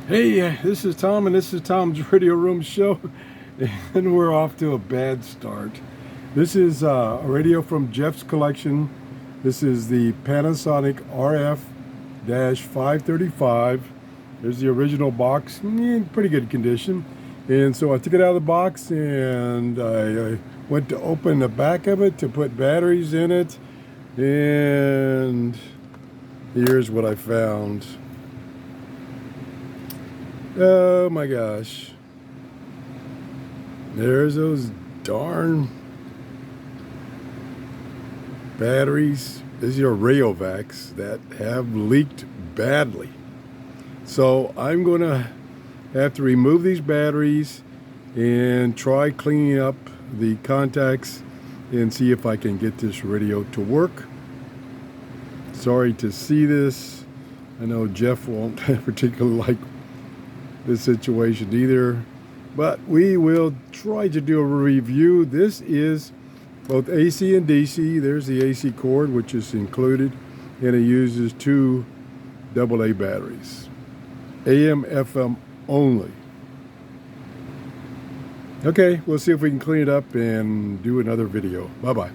Hey, this is Tom, and this is Tom's Radio Room Show, and we're off to a bad start. This is a radio from Jeff's collection. This is the Panasonic RF-537. There's the original box, in pretty good condition. And so I took it out of the box, and I went to open the back of it to put batteries in it, and here's what I found. Oh my gosh. There's those darn batteries. These are Rayovacs that have leaked badly. So I'm going to have to remove these batteries and try cleaning up the contacts and see if I can get this radio to work. Sorry to see this. I know Jeff won't particularly like this situation either, but we will try to do a review. This is both AC and DC. There's the AC cord, which is included, and it uses two AA batteries, AM FM only. Okay, we'll see if we can clean it up and do another video. Bye bye.